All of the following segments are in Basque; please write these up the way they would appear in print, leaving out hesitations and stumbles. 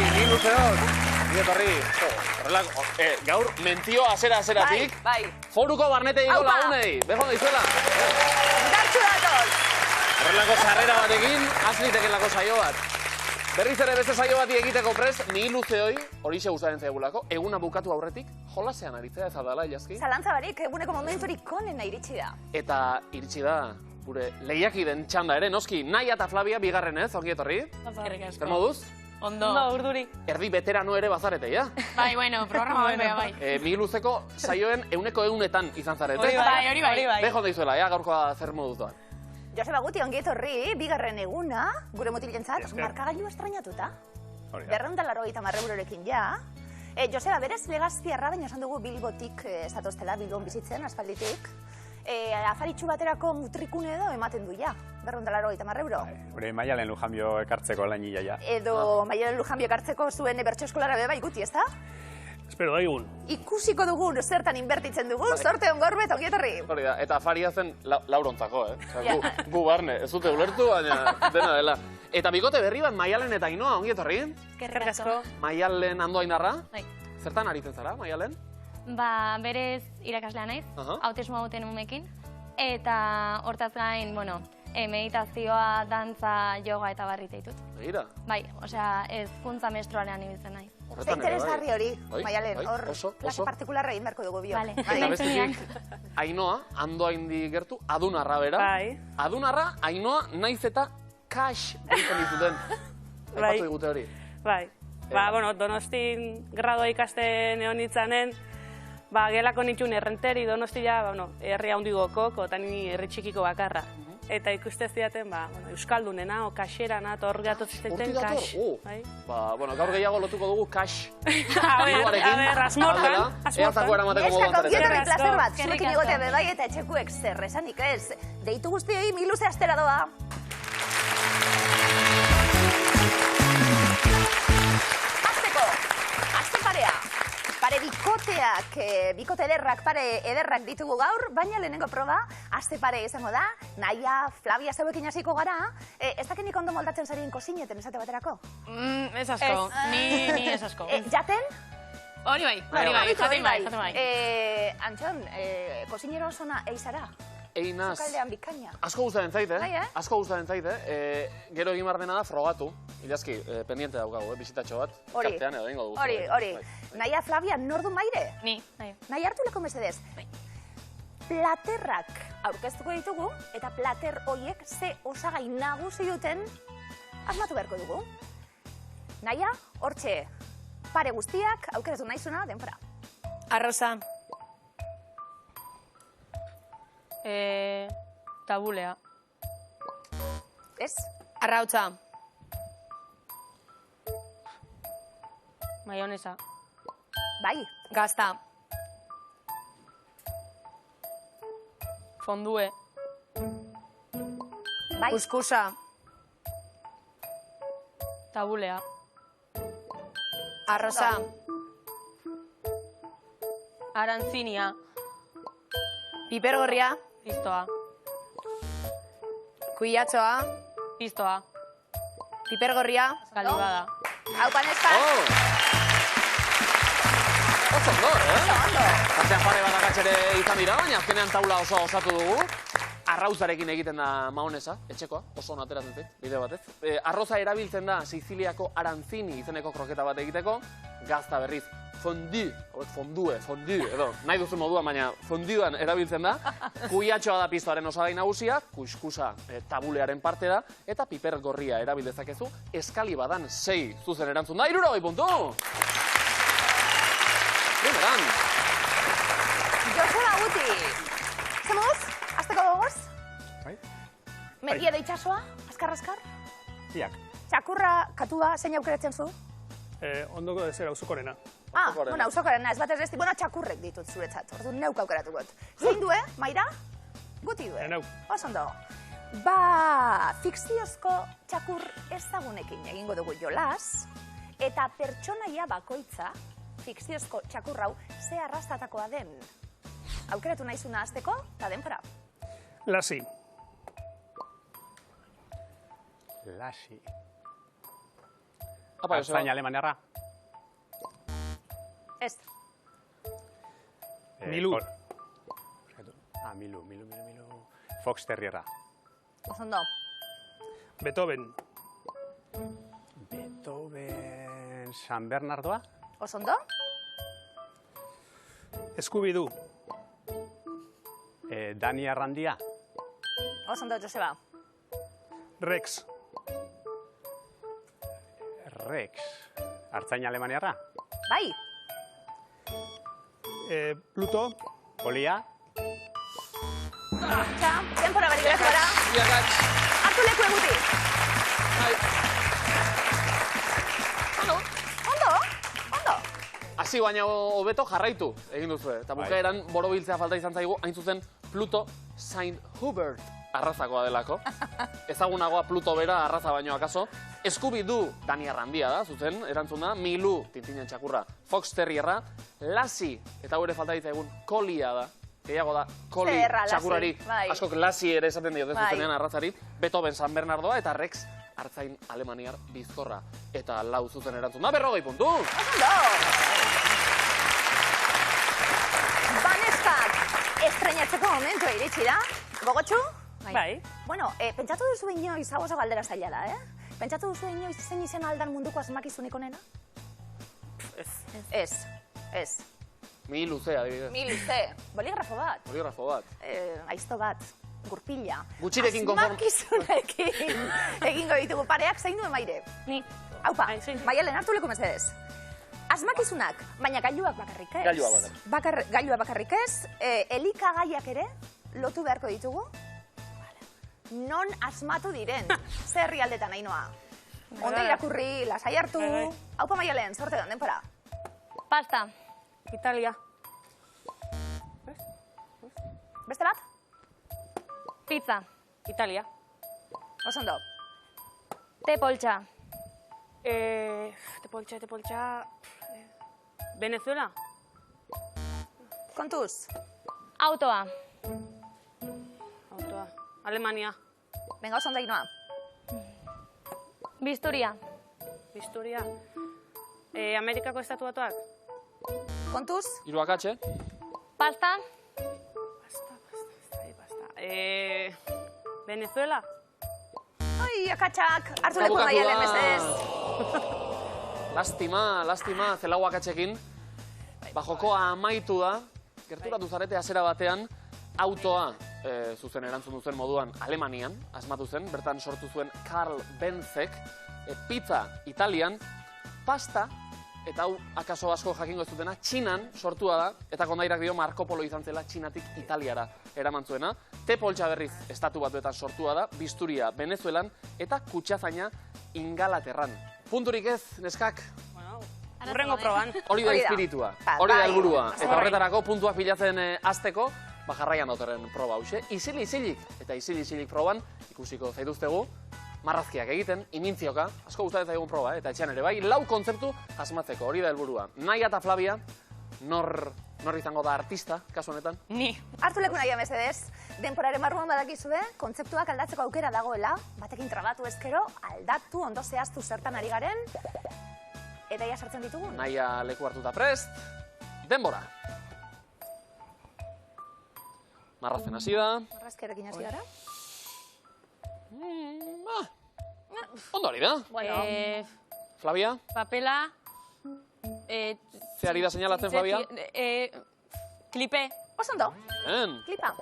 ni luzeot. Ni etorri. Gaur, mentzio azera-azeratik. Bai. Foruko barnetegiko lagunei. Bejo dizuela. Dartxu datoz. Horrelako sarrera batekin, azlitekelako saio bat. Berriz ere beste saio bati egiteko prest, ni luzeoi, horixe gustaren zaigulako, eguna bukatu aurretik, jolasean aritzea ez adala, Ilaski? Zalantza barik, eguneko momenturik onena iritsi da. Eta iritsi da, gure lehiakiden txanda ere, noski, Naia eta Flavia bigarren ez, ongi etorri? Zer moduz? Ondo, urduri. Erdi beterano ere bazarete, ja? Bai, bueno, programa bai. Mi luzeko saioen euneko eunetan izan zarete. Hori bai. Bejo deizuela, ja, gaurkoa zer moduz doan. Joseba Guti, ongi etorri, bigarren eguna, gure mutilentzat, markagailu estrainatuta. 280 eurorekin ja. Joseba, berez Legazpiarra, baina esan dugu Bilbotik zatoztela, Bilbon bizitzen, aspalditik. Afaritxu baterako mutrikune edo ematen du ja, 280 euro. Hore, Maialen Lujanbio ekartzeko lainila ja. Edo Maialen Lujanbio ekartzeko zuen bertso eskolara bai Guti, ezta? Espero daigun. Ikusiko dugun zertan inbertitzen dugun, sorte ongorbet, ongi etorri. Hori da, eta afaria zen laurontzako, Gu barne, ez dute ulertu, baina dena dela. Eta bikote berri bat, Maialen eta Ainoa, ongi etorri? Eskerrik asko. Maialen Andoainarra? Bai. Zertan aritzen zara, Maialen? Ba, berez irakaslea naiz, autismoa duten umekin. Eta hortaz gain, bueno, meditazioa, dantza, yoga eta barrite ditut. Begira? Bai, osea, hezkuntza menstrualean ibiltzen naiz. Ze interesgarri hori, Maialen, hor klase partikularra egin beharko dugu biok. Eta bestetik, Ainoa, Andoaindi gertu, adunarra bera. Bai. Adunarra, Ainoa, naiz eta cash deitzen dituten. Aipatu digute hori. Bai. Ba, bueno, Donostin gradoa ikasten egon nitzanen, ba, gelako nitxun errenteri Donostia, bueno, herri handigoko, eta ni herri txikiko bakarra. Eta ikustez diaten, ba, euskaldunena, o kaxerana, eta hor gatozizten kax. Ba, bueno, gaur gehiago lotuko dugu kax. A ber, asmortan. Eazako eramateko moduan zarete. Eskako, plazer bat, zurekin egotea bebai eta etxekuek zer esanik ez. Deitu guztioi, miluze astera doa. Pare bikoteak, bikote ederrak, pare ederrak ditugu gaur, baina lehenengo proba, aste pare izango da, Naia, Flavia zeuekin hasiko gara, ez dakinik ondo moldatzen zarien kozineten esate baterako? Ez asko, ni ez asko. Jaten? Hori bai, jaten bai. Antxon, kozinero zona eizara? Einaz. Zukaldean bikaina. Asko gustaren zait, Asko gustaren zait, Gero egin behar dena da frogatu. Ilaski, pendiente daukagu, bizitatxo bat. Kartean edo ingo dugu. Hori. Naia, Flavia, nordu maire? Ni. Nahi hartu leko mesedez. Platerrak aurkeztuko ditugu, eta plater horiek ze osagai nagusi duten asmatu beharko dugu. Naia, hortxe, pare guztiak, aukeratu nahizuna, denbora. Arroza. Tabulea. Ez? Arrautza. Maionesa. Bai. Gazta. Fondue. Bai. Kuskusa. Tabulea. Arroza. Arantzinia. Pipergorria. Pistoa. Kuiatxoa. Pistoa. Pipergorria. Eskalibada. Haupan espat. Oso ondo, Artean pare bat akatxere izan dira, baina azkenean taula oso osatu dugu. Arrauzarekin egiten da maonesa, etxekoa, oso onateratzen zait, bide batez. Arroza erabiltzen da Siziliako arantzini izeneko kroketa bat egiteko, gazta berriz fondue, edo, nahi duzu moduan, baina fonduan erabiltzen da. Kuiatxoa da pistoaren osagai nagusia, kuskusa tabulearen parte da, eta piper gorria erabildezakezu, eskalibadan 6 zuzen erantzun da, 60 puntu! Primeran! Joseba Guti! Zemuz? Azteko gogoz? Bai. Mendia da itxasoa? Azkar? Biak. Txakurra, katua, zein aukeratzen zu? Ondoko dezer auzukorena. Bueno, auzokorena, ez batez besti, bueno, txakurrek ditut zuretzat, ordu neuk aukeratukot. Zein due, Maira? Guti due. Neu. Osondo. Ba, fikziozko txakur ezagunekin egingo dugu jolas, eta pertsonaia bakoitza, fikziozko txakur hau, ze arrastatakoa den. Aukeratu nahizuna hasteko, eta denbora. Lasi. Apa, Joseba. Artzain alemaniarra. Ez. Milu. Milu. Fox Terrierra. Osondo. Beethoven. Beethoven... San Bernardoa? Osondo. Scooby-Doo. Dani Arrandia? Osondo, Joseba. Rex. Rex. Artzain alemaniarra? Bai. Pluto. Polia? Txa, denpora bari geratu gara. Iakatz. Hartu leku eguti. Bai. Ondo. Hasi baina hobeto jarraitu egin duzu. Eta Bai. bukaeran borobiltzea falta izan zaigu, hain zuzen Pluto Saint Hubert arrazakoa delako. Ezagunagoa Pluto bera arraza baino akaso. Scooby-Doo Dani Arrandia da, zuzen, erantzuna. Milu, Tintinen txakurra, Fox Terrierra. Lassie, eta gure falta ditzaigun, Kolia da. Gehiago da, Koli Zerra, Lassie, txakurari. bai. Askok Lassie ere esaten dio, Bai. zuzenean arrazari. Beethoven San Bernardoa eta Rex Artzain Alemaniar bizkorra. Eta lau zuzen erantzuna, 40 puntu! Osondo. Baneskak estrenatzeko momentua iritsi da. Gogotxu? Bai. Bueno, pentsatu duzu inoiz, hau oso galdera zaila da, Pentsatu duzu inoiz zein izen aldan munduko asmakizunik onena? Ez. Mi luze, adibidez. Mi luze. Boligrafo bat. Boligrafo bat. Aizto bat. Gurpila. Gutxirekin konform. Asmakizunekin egingo ditugu pareak zein du emaire. Ni. Aupa, Bai, zein. Maialen hartu leku mesedez. Asmakizunak, baina gailuak bakarrik ez. Gailuak bakarrik ez. Elikagaiak ere lotu beharko ditugu. Non asmatu diren. Zer herrialdetan, Ainoa. Ondo irakurri, lasai hartu. Bai. Aupa, Maialen, sorte dan, denpora. Pasta. Italia. Beste bat? Pizza. Italia. Osondo. Te poltsa. Te poltsa... Venezuela. Kontuz. Autoa. Autoa. Alemania. Venga, osondo, Ainoa. Bisturia. Historia. Amerikako estatu batuak. Kontuz. Hiru akatxe. Pasta. Venezuela. Ai, akatxak. Hartu leku Bukatu Maialen, da. mesedez. Lastima, zelau akatxekin. Jokoa amaitu da. Gerturatu zarete hasiera batean. Autoa, zuzen erantzun duzen moduan, Alemanian, asmatu zen. Bertan sortu zuen Karl Benzek. Pizza, Italian. Pasta, eta hau akaso asko jakingo ez dutena, Txinan sortua da, eta kondairak dio Marco Polo izan zela Txinatik Italiara eraman zuena. Te poltsa berriz estatu batuetan sortua da, Bisturia Venezuelan, eta kutxazaina Ingalaterran. Punturik ez, neskak? Hurrengo proban. Hori da Hori da. espiritua, Bai. hori da helburua. Eta Bai. horretarako puntuak bilatzen hasteko, jarraian datorren proba hause. Isilik, eta isilik proban, ikusiko zaituztegu, marrazkiak egiten, imintzioka, asko gustatzen zaigun proba, eta etxean ere bai, 4 kontzeptu asmatzeko, hori da helburua. Naia eta Flavia, nor izango da artista, kasu honetan? Ni. Hartu leku nahi mesedez. Denporaren barruan badakizue, kontzeptuak aldatzeko aukera dagoela, batekin trabatu ezkero, aldatu, ondo zehaztu zertan ari garen, eta ia sartzen ditugu. Naia leku hartuta prest, denbora. Marrazten hasi da. Marrazkiarekin hasi gara. Ondo ari da. Bueno, Flavia, Papela. ze ari da señalatzen, Flavia? Klipe. oso ondo, En, klipa.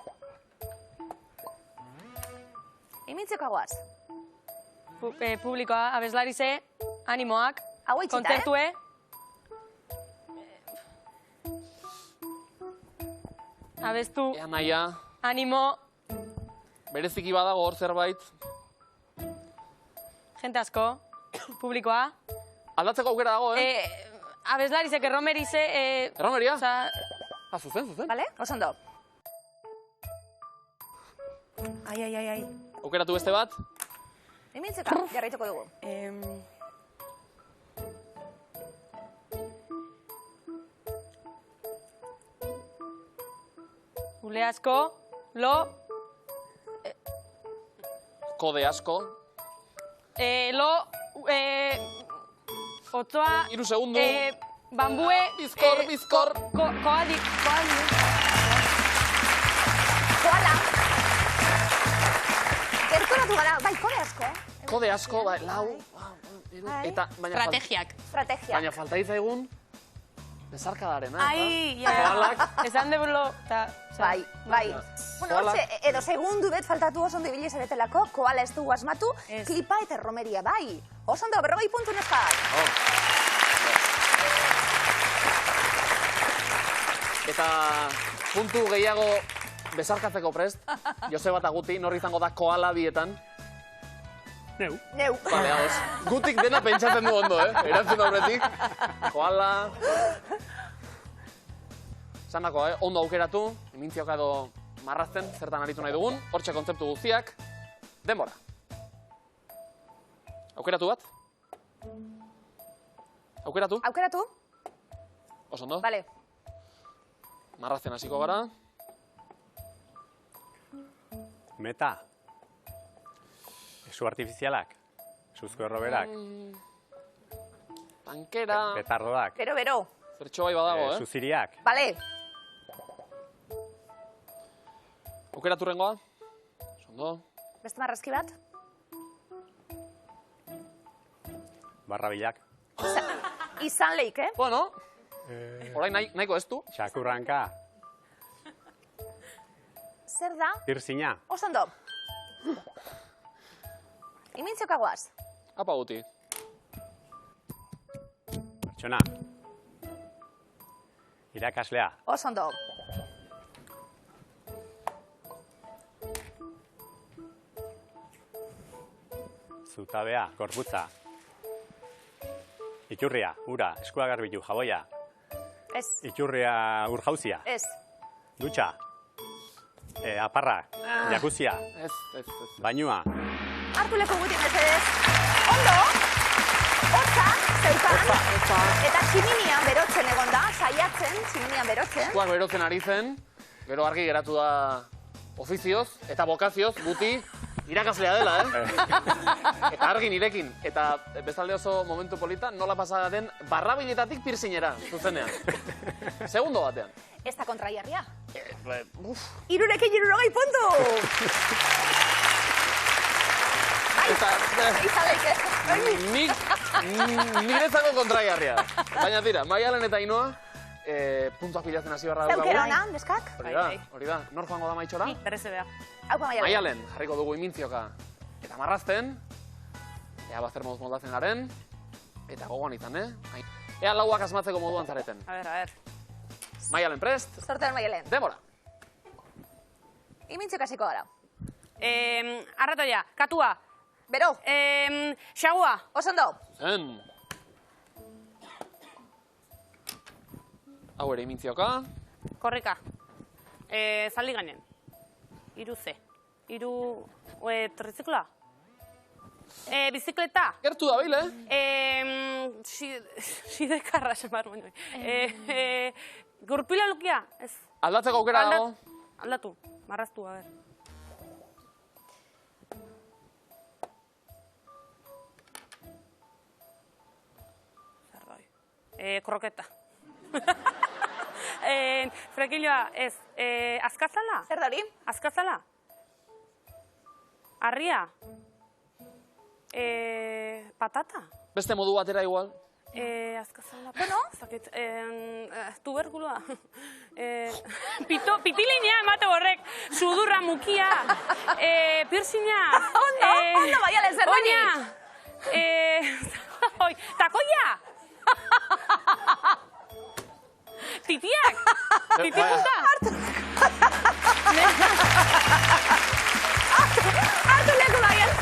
Imintzeko guaz. Publikoa, abeslarize, animoak, Hau itxita, kontzertue. Abestu, ea naia, animo, bereziki badago hor zerbait. jente asko, publikoa. Aldatzeko aukera dago, Abeslarizek, erromerize, Erromeria? oza, Zuzen. Bale? Oso ondo. Ai. Aukeratu beste bat. Imintzeko, jarraituko dugu. ule asko, lo, Kode asko. lo, Otzoa... 3 segundu. Bambue... Bizkor. Koala. Gerturatu gara, bai, kode asko. Kode asko, bai, 4, 3, eta... Estrategiak. Baina falta izaigun, bezarkadarena. Ai, Koalak. esan deblo... Bai. Bueno, hortxe, edo segundu bet faltatu oso ondo ibili zaretelako, koala ez dugu asmatu, klipa eta romeria, bai. Oso ondo, 40 puntu neskak. Eta puntu gehiago bezarkatzeko prest, Joseba eta Guti, nor izango da koala bietan. Neu. Vale, ados. Gutik dena pentsatzen du ondo, erantzun aurretik. Koala. Zanako, ondo aukeratu, imintzioka edo marrazten, zertan aritu nahi dugun. Hortxe kontzeptu guztiak. Denbora. Aukeratu bat? Aukeratu? Oso ondo. Vale. Marrazten hasiko gara. Meta. Su artifizialak. Suzko erroberak. Tankera. Petardoak. Bero. Zertxo bai badago, Zuziriak. Vale. Aukeratu rengoa. Ondo. Beste marrazki bat? Barrabilak. Izan leik, Bueno, orain nahiko ez du. Txakurranka. Zer da? Pirzina. Oso ondo. Imintziokagoaz. Apa Guti. Pertsona. Irakaslea. Oso ondo. Zutabea. Gorputza. Iturria. Ura. Eskua garbitu. Jaboia. Ez. Iturria urjauzia. Ez. Dutxa. Aparra. Jakuzia. Ez. Bainua. Hartu leku Guti mesedez. Ondo. Hotza, zeukan. Eta tximinian berotzen egon da, saiatzen, tximinian berotzen. Eskuak berotzen ari zen, gero argi geratu da ofizioz eta bokazioz, Guti irakaslea dela, Eta argi nirekin. Eta bestalde oso momentu polita, nola pasada den barrabiletatik pirzinera, zuzenean. Segundo batean. Ez da kontraiarria. Irurekin 60 puntu! Niretzako kontraiarria. Baina tira, Maialen eta Ainoa, puntuak pilatzen hasi barra dugu. Zeukera ona, neskak? Hori da. Nor joango da maitxora? Berezebea. Haupa Maialen. Maialen, jarriko dugu imintzioka. Eta marrazten, ea bazter moduz moldatzen garen, eta gogoan izan, Ea lauak asmatzeko moduan zareten. A ver. Maialen prest, Zortean Maialen. demora. Imintziok hasiko gara. Arratoia, katua. Bero, Xagua. oso ondo. Zen. Hau ere imintzioka. Korrika. Zaldi gainen. 3 C. 3 trizikloa. Bizikleta. Gertu da bile, Sidekarra semar baino. Gurpila lukia. Ez. Aldatzeko aukera dago. Aldatu. Marraztu, a ver. Kroketa. Frekiloa, ez. Azkazala? Zer da hori? Azkazala? Arria? Patata? Beste modu batera igual. Azkazala... Bueno? Zakit, tuberkuloa. Pitilinea emate horrek. Sudurra, mukia. Pirzina. Ondo, Maialen, zer da hori? Takoia! Titiak! Titipunta! Hartu leku Maialen.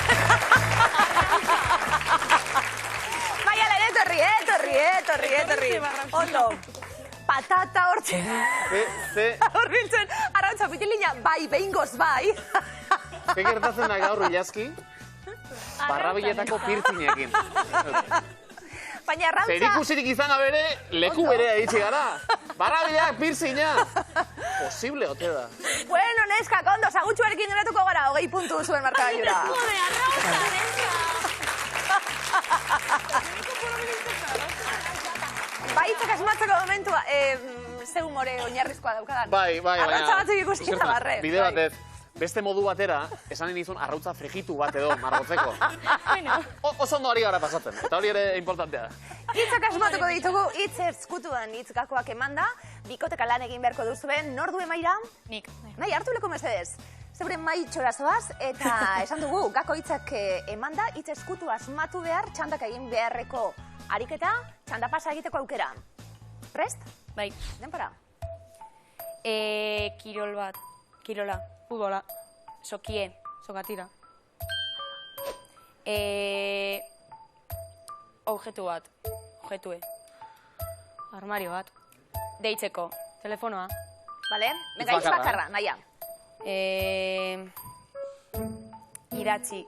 Maialen, etorri. Ondo. Patata hortxe. Horbiltzen, arrautza pitilina, bai, behingoz bai. Ze gertatzen da gaur ilazki? Barrabiletako pirzinekin. Baina arrautza... Zerikusirik izan abere, leku berea itxi gara. Barrabileak pirzina. Posible ote da. Bueno, neska, kondo, sagutxuarekin geratuko gara, 20 puntu zuen markagailura. Joder, arrauza, neska! Hitzak asmatzeko momentua, ze humore oinarrizkoa daukadan. Bai, baina... Arrautza batzuk ikusi eta barre. Bide batez, beste modu batera, esan nizun arrautza frijitu bat edo margotzeko. Oso ondo ari gara pasatzen, eta hori ere importantea. Hitzak asmatuko ditugu, hitz ezkutuan hitz gakoak emanda, bikoteka lan egin beharko duzuen, nor du emaira? Nik. Nahi, hartu leko mesedez. Zeure maitxora zoaz, eta esan dugu, gako hitzak emanda, hitz ezkutu asmatu behar, txandak egin beharreko ariketa, txanda pasa egiteko aukera. Prest? Bai. Denpora. Kirol bat. Kirola. Futbola. Sokie. Sokatira. Objektu bat. Objektue. Armario bat. Deitzeko. Telefonoa. Bale? Venga, hitz bakarra, naia. Idatzi.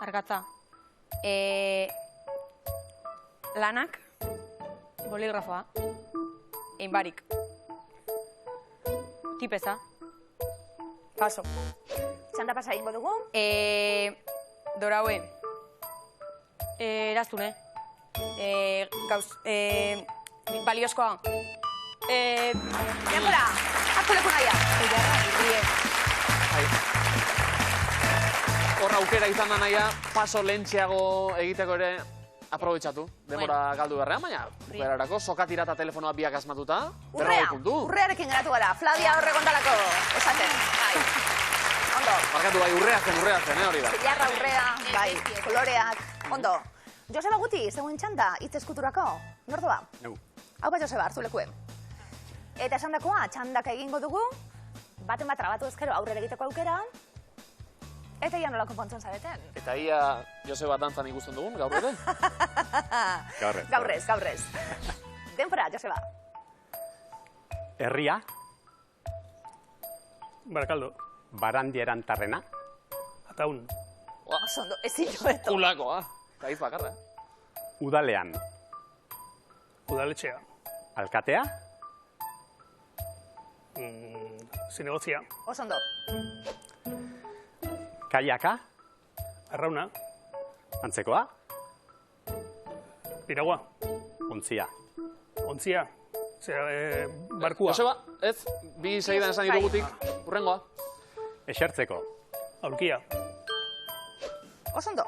Argatza. Lanak. Boligrafoa. Einbarik. Tipeza. Paso. Txanda pasa egingo dugu. Doraue. Eraztune. Gauz. Baliozkoa. Denpora, hartu leku naia. Horra aukera izan da naia, paso lentxeago egiteko ere aprobetxatu. Demora galdu berrean, baina bukerarako sokatira eta telefonoa biak asmatuta. Urrea, urrearekin geratu gara. Flavia horregondalako esaten. Ondo. Markatu bai, urrea zen, hori da. Zilarra urrea, bai, koloreak. Ondo. Joseba Guti, zegoen txanda, hitz eskuturako. Nordoa? Neu. Hau bat Joseba, hartu lekue. Eta esan dakoa, txandaka egingo dugu, baten bat trabatu ezkero aurrera egiteko aukera, eta ia nolako pontzen zareten. Eta ia Joseba dantzan ikusten dugun, gaur ere? Gaurrez. Denpora, Joseba. Herria, Barakaldo. Barandierantarrena, Ataun. Osondo, ezin joeto. Ulakoa, eta hitz bakarra. Udalean, Udaletxea. Alkatea, Zinegozia. Osondo. Kaiaka, Arrauna. Antzekoa, Piragua. Ontzia. Ontzia. Barkua. Joseba, ez, bi segidan esan ditugutik, urrengoa. Esertzeko, Aulkia. Osondo.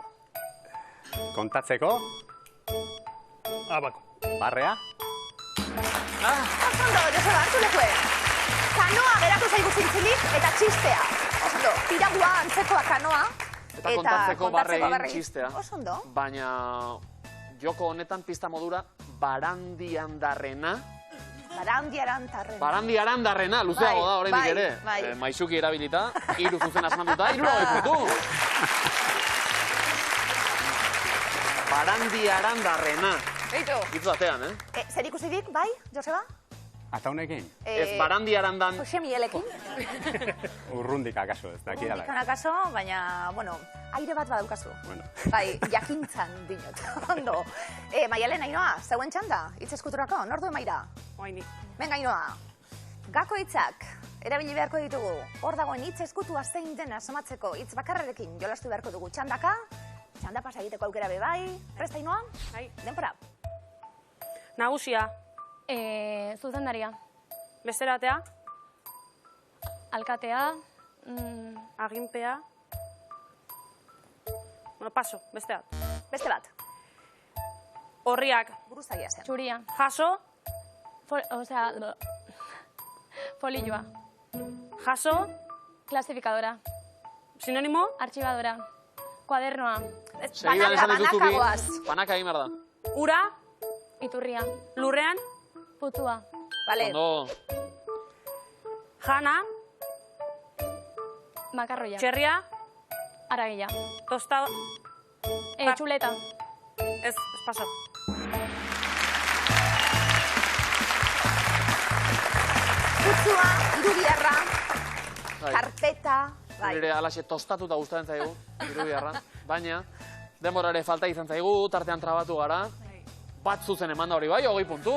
kontatzeko, Abako. barrea, Osondo, Joseba, hartu lekue. Kanoa geratu zaigu zintzilik eta txistea. Osondo, piragua antzekoa kanoa. Eta kontatzeko barregin txistea. Osondo. Baina joko honetan pista modura barandiandarrena. Barandiarandarrena, luzeago da horrenik ere. Maixuki erabilita, 3 zuzen asmatuta, 70 puntu. Barandiarandarrena. Eitu. Itzu batean, Zer ikusidik, bai, Joseba? ataunekin, Ez barandiarandan... Jose Mielekin. urrundik akaso, ez dakidala. Urrundik akaso, baina, bueno, aire bat badaukazu. Bueno. Bai, jakintzan dinot. Ondo. Maialen, Ainoa, zeuen txanda, hitz eskuturako, nor du emaira? Oini. Venga, Ainoa, gako hitzak, erabili beharko ditugu. Hor dagoen hitz eskutua zein den asmatzeko hitz bakarrarekin jolastu beharko dugu txandaka. Txanda pasa egiteko aukera be bai. Presta, Ainoa? Bai. Denpora. Nagusia. Zuzendaria. Besteratea. Alkatea. Aginpea. Bueno, paso, beste bat. Beste bat. Horriak. Buruzagia zen. Txuria. Jaso. Folioa. Jaso. Klasifikadora. Sinonimo. Archibadora. Kuadernoa. Segidan esan dituzu bi, goaz. banaka egin behar da. Ura. Iturria. Lurrean. Putzua. Vale. Ondo, Jana. Makarroia. Txerria. Aragila. Tosta. Txuleta. Ez paso. Putzua, irudiarra, bai. karpeta, bai. Nire alaxe tostatuta gustatzen zaigu, irudiarra. Baina, denborare falta izan zaigu, tartean trabatu gara. Bat zuzen eman da hori bai, 20 puntu.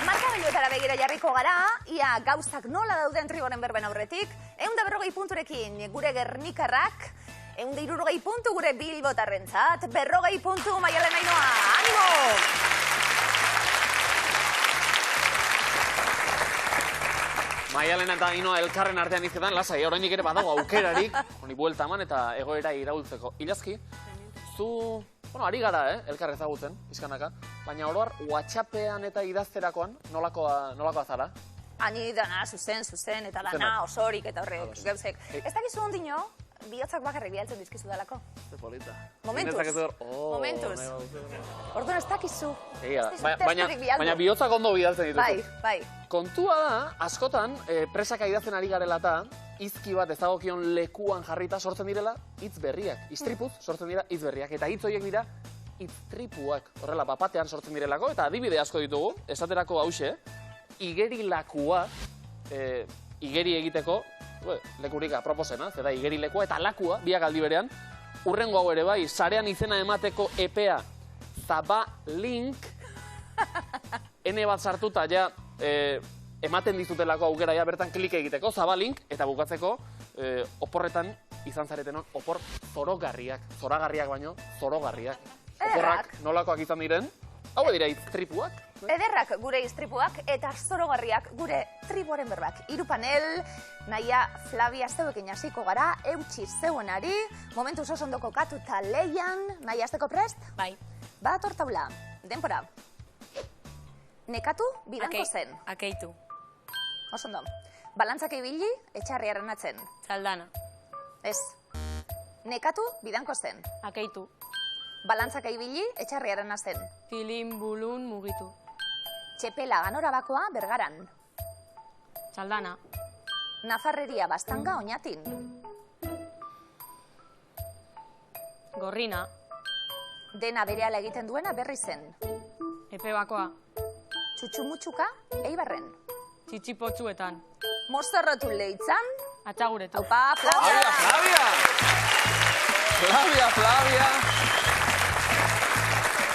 Markagailuetara begira jarriko gara, ia gauzak nola dauden Trigoren berben aurretik. 140 punturekin gure gernikarrak, 160 puntu gure bilbotarrentzat, 40 puntu Maialen Ainhoa, animo! Maialen eta Ainhoa elkarren artean izketan, lasai, oraindik ere badago aukerarik, honi buelta eman eta egoera iraultzeko. Ilazki, zu, ari gara, elkar ezagutzen, pizkanaka, baina oroar WhatsAppean eta idazterakoan nolakoa zara? Ani dana, zuzen, eta dana osorik eta horrek gauzek. Ez dakizu ondino, bihotzak bakarrik bialtzen dizkizu dalako. Ze polita. Momentuz. Orduan ez dakizu. Baina bihotzak ondo bidaltzen dituzu. Bai. Kontua da, askotan, presaka idazten ari garela eta izki bat ezagokion lekuan jarrita sortzen direla hitz berriak. Istripuz sortzen dira hitz berriak. Eta hitz horiek dira hitztripuak. Horrela, bapatean sortzen direlako. Eta adibide asko ditugu, esaterako hause, igerilakua, igeri egiteko, lekurik aproposena, zera igerilekua eta lakua, biak aldi berean, urrengo hau ere bai, sarean izena emateko epea zabalink, ene bat sartuta ja ematen dizutelako aukera ja bertan klik egiteko, zabalink, eta bukatzeko oporretan izan zaretenon opor zoragarriak baino, zorogarriak. Oporrak nolakoak izan diren, hau dira istripuak. Ederrak gure istripuak eta zorogarriak gure tribuaren berbak. Hiru panel, Naia, Flavia zeuekin hasiko gara, eutxi zeuenari, momentuz oso ondo kokatuta leian, Naia azteko prest? Bai. Bat hortaula, denpora. Nekatu, bidanko zen. Akeitu. Oso ondo. Balantzak ibili, etxarriaren atzen. Txaldana. Ez. Nekatu, bidanko zen. Akeitu. Balantzak ibili, etxarriaren atzen. Tilin, bulun, mugitu. Txepela ganorabakoa bergaran. Txaldana. Nafarreria bastanga oinatin. Gorrina. Dena berehala egiten duena berri zen. Epe bakoa. Txutxumutxuka, eibarren. Txitsipotzuetan. Mozorrotu leitzan. Atxaguretu. Aupa, Flavia! Flavia!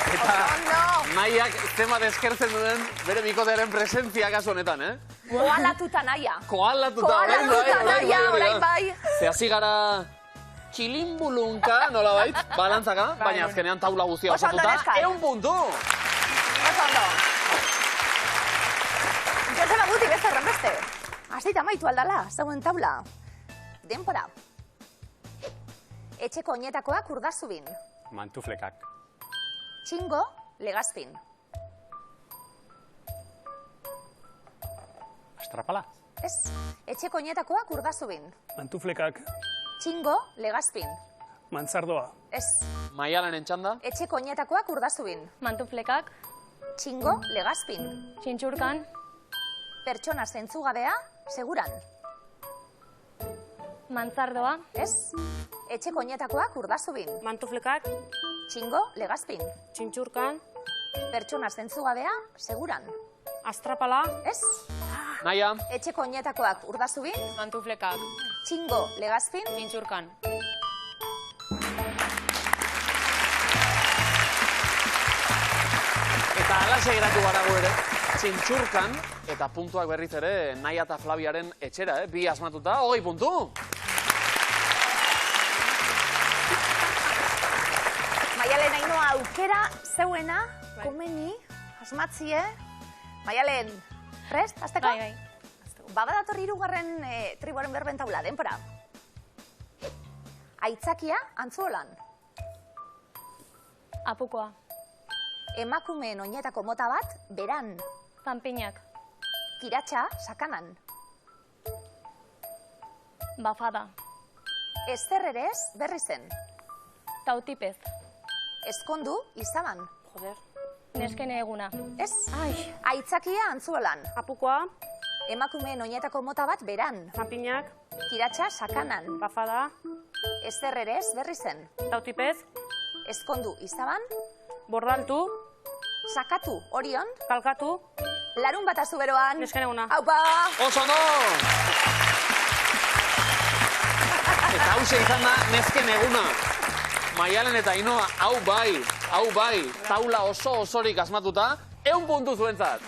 Eta Naiak zenbat eskertzen duen bere bikotearen presentzia kasu honetan, Koalatuta Naia. Koalatuta Naia, orain bai. Ze hasi gara txilimbulunka, nola bait, balantzaka, baina azkenean taula guztia osatuta, 100 puntu! Oso ondo. Joseba Guti, beste horrenbeste. Azteita maitu aldala, zegoen taula. Denpora. Etxeko oinetakoak urdazubin. Mantuflekak. Txingo, legazpin. Astrapala. Ez, etxeko oinetakoak urdazubin. Mantuflekak. Txingo, legazpin. Mantzardoa. Ez, Maialen txanda. etxeko oinetakoak urdazubin. Mantuflekak. Txingo, legazpin. Txintxurkan. Pertsona zentzugabea, seguran. Mantzardoa. Ez, etxeko oinetakoak urdazubin. Mantuflekak, Txingo, legazpin. txintxurkan, Pertsona zentzugabea, seguran. astrapala, Ez, Naia, etxeko oinetakoak urdazubin. Mantuflekak. Txingo, legazpin. Txintxurkan. eta alaxe geratu garago ere, txintxurkan, eta puntuak berriz ere Naia eta Flaviaren etxera, bi asmatuta, 20 puntu! Maialen Ainhoa aukera zeuena, komeni, asmatzie. Maialen, prest, azteko? Bai. Babadator hirugarren tribuaren berben taula, denpora. Aitzakia, antzuolan. Apukoa. Emakumeen oinetako mota bat, beran. Zanpinak. Kiratxa, sakanan. Bafada. Ezterrerez, berri zen. Tautipez. Ezkondu, izaban. joder, Neskene eguna. Ez, aitzakia antzuolan. apukoa, Emakumeen oinetako mota bat, beran. zanpinak, Kiratxa, sakanan. bafada, Ezterrerez, berri zen. tautipez, Ezkondu, izaban. bordaltu, Sakatu, orion. kalkatu, Larun bat azuberoan. nesken eguna. Aupa! Oso no! Eta hause izan da nesken eguna. Maialen eta Ainhoa, hau bai, taula osorik asmatuta, 100 puntu zuentzat.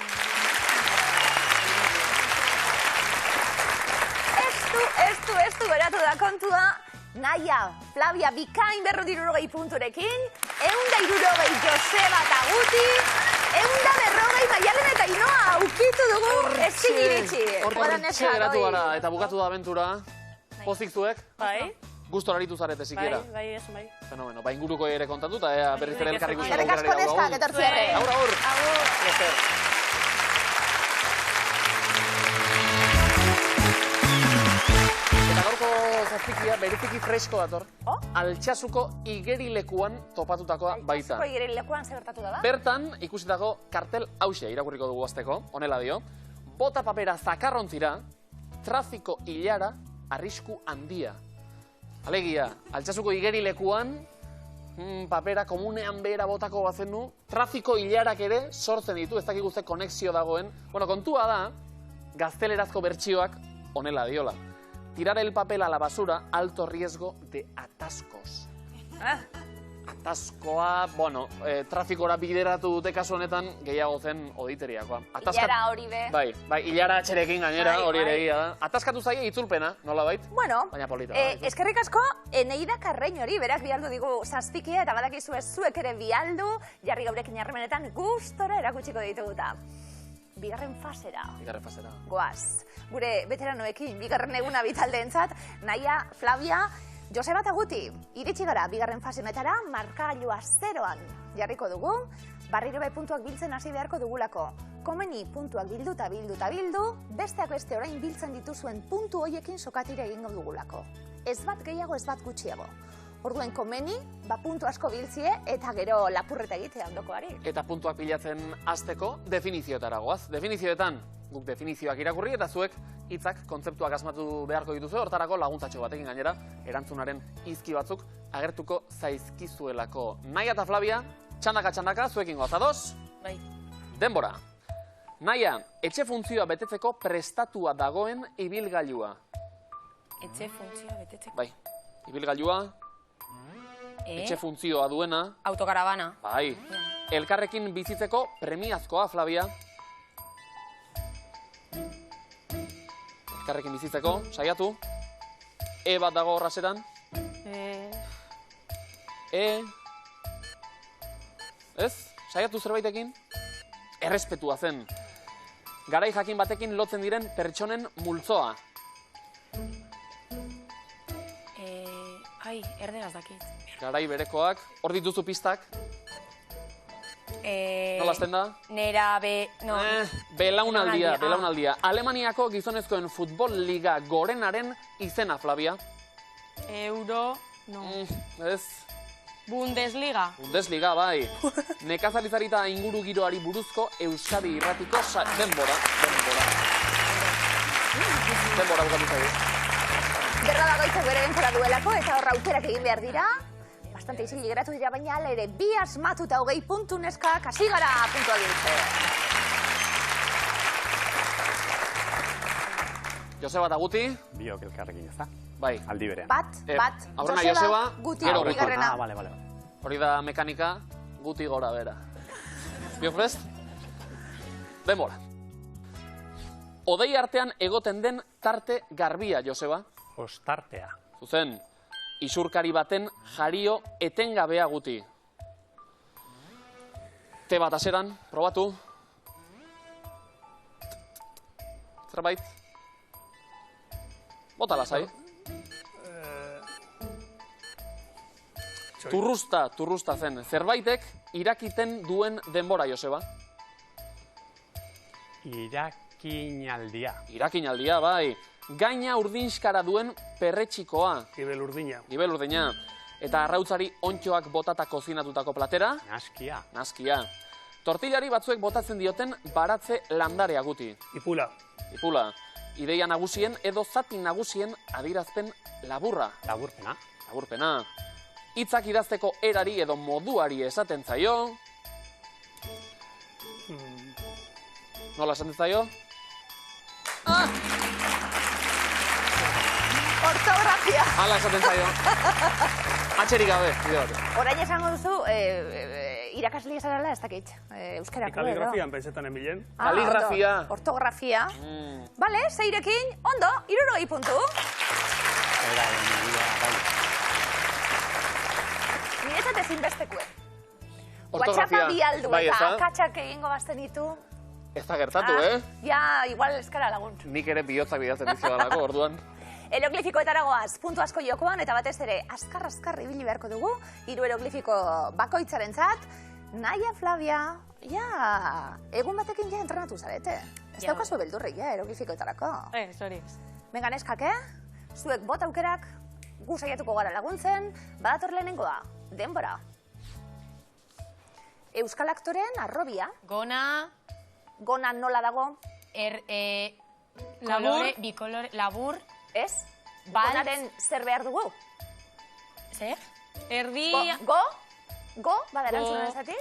Ez du geratu da kontua, Naia, Flavia, bikain 260 punturekin, 160 Joseba eta Guti, 140 Maialen eta Inoa aukitu dugu ezin iritsi. Hortxe geratu gara, eta bukatu da abentura. Pozik zuek? Bai. Gustora aritu zarete, sikiera. Bai, ez, bai. Fenomeno, ba inguruko ere kontatu, eta berriz ere elkarri guztara Eskerrik asko neskak, etortziarre. Agur, agur. Eta gaurko zazpikia bereziki fresko dator. Altxasuko igerilekuan topatutakoa baita. Altxasuko igerilekuan zer gertatu da ba? Bertan ikusitako kartel hauxe irakurriko dugu azteko, honela dio. Bota papera zakarrontzira, trafiko ilara, arrisku handia. Alegia, altxasuko igerilekuan, papera komunean behera botako bazen du, trafiko ilarak ere sortzen ditu, ez dakik guzti konexio dagoen. Bueno, kontua da, gaztelerazko bertsioak honela diola. Tirar el papel a la basura, alto riesgo de atascos. Ataskoa, bueno, trafikora bideratu dute kasu honetan gehiago zen oditeriakoa. Ilara hori be. Bai, ilara atxerekin gainera, hori ere egia da. Ataskatu zaie itzulpena, nola bait? Bueno, baina polita. eskerrik asko, Neida Karrein hori, berak bialdu digu zazpikia, eta badakizu ez zuek ere bialdu, jarri gaurekin harremenetan gustora erakutsiko dituguta. Bigarren fasera. Bigarren fasera. Goaz. Gure veteranoekin, bigarren eguna bitaldeentzat, Naia, Flavia, Joseba eta Guti, iritsi gara bigarren fasenetara, markagailua 0an jarriko dugu, barriro be puntuak biltzen hasi beharko dugulako. Komeni puntuak bildu eta bildu eta bildu, besteak beste orain biltzen dituzuen puntu hoiekin sokatire egingo dugulako. Ez bat gehiago, ez bat gutxiago. Orduen komeni, puntu asko biltzie eta gero lapurreta egitea ondokoari. Eta puntuak pilatzen hasteko definizioetara goaz. Definizioetan, guk definizioak irakurri eta zuek hitzak, kontzeptuak asmatu beharko dituzu, hortarako laguntzatxo batekin gainera, erantzunaren izki batzuk agertuko zaizkizuelako. Naia eta Flavia, txandaka, zuekin goaz, ados? Bai. Denbora. Naia, etxe funtzioa betetzeko prestatua dagoen ibilgailua. Etxe funtzioa betetzeko. Bai, ibilgailua, etxe funtzioa duena. Autokarabana. Bai, elkarrekin bizitzeko premiazkoa, Flavia. Elkarrekin bizitzeko, saiatu. Bat dago horraseran. Ez? Saiatu zerbaitekin? Errespetua zen. Garai jakin batekin lotzen diren pertsonen multzoa. Erderaz dakit. Garai berekoak. Hor dituzu pistak. Nola azten da? Belaunaldia. Alemaniako gizonezkoen futbol liga gorenaren izena, Flavia. Ez. Bundesliga, bai. Nekazarizarita inguru giroari buruzko Euskadi Irratiko denbora. Denbora bukatu zaigu. Gerra bagoitzak bere denbora duelako eta horra aukerak egin behar dira. Bastante izin geratu dira, baina ala ere bi asmatu eta 20 puntu neskak hasi gara puntua biltzen. Joseba eta Guti. Biok elkarrekin ez da? Bai. Aldi berean. Bat. Aurrena Joseba, gero Guti. Bale. Hori da mekanika, Guti gora bera. Biok prest? Denbora. Odei artean egoten den tarte garbia, Joseba. Ostartea. Zuzen, isurkari baten jario etengabea, Guti. Te bat aseran, probatu. Zerbait? Bota lasai. Turrusta zen. Zerbaitek irakiten duen denbora, Joseba. Irakinaldia, bai. Gaina urdinskara duen perretxikoa. Gibel urdina. Eta arrautzari ontxoak botata kozinatutako platera. Naskia. Tortillari batzuek botatzen dioten baratze landarea, Guti. Ipula. Ideia nagusien edo zati nagusien adirazpen laburra. Laburpena. Hitzak idazteko erari edo moduari esaten zaio. Nola esaten zaio? Ortografia. Hala esaten zaio. Atxerik gabe, bide bat. Orain esango duzu, irakasli esarala ez dakit. Euskarako, Kaligrafian pensetan enbilen. Kaligrafia. Ortografia. Bale, zeirekin, ondo, 60 puntu. Niretzat ezinbestekue. Ortografia. WhatsAppa bialdu Bai, eta ezta? akatsak egingo bazten ditu. Ez da gertatu, Ja, igual eskara lagun. Nik ere bihotzak bidaltzen dizio dalako, orduan. Eroglifikoetara goaz, puntu asko jokoan, eta batez ere, azkar ibili beharko dugu, 3 eroglifiko bakoitzarentzat, Naia Flavia, egun batekin ja entrenatu zarete. Ez daukazu beldurrik, eroglifikoetarako. Hori. Venga, neskak, zuek bot aukerak, gu saiatuko gara laguntzen, badator lehenengoa, denbora. Euskal aktoren arrobia. Gona nola dago? Labur. Ez? Baltz. Gonaren zer behar dugu? Zer? Erdi... Go, bada erantzunan ezati?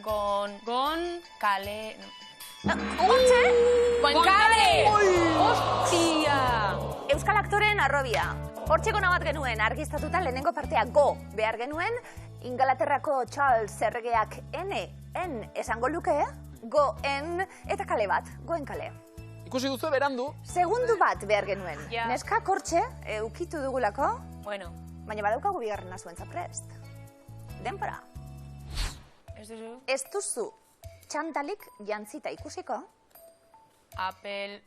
Gon... Kale... Hortxe? Gonkale! Ostia! Euskal aktoren arrobia. Hortxe gona bat genuen, argiztatuta lehenengo partea go behar genuen, Ingalaterrako Charles erregeak N esango luke, go-en eta kale bat, goen kale. Ikusi duzu berandu. Segundu bat behar genuen. Neskak hortxe, ukitu dugulako, baina badaukagu bigarrena zuentza prest. Denpora. Ez duzu txantalik jantzita ikusiko. Apel...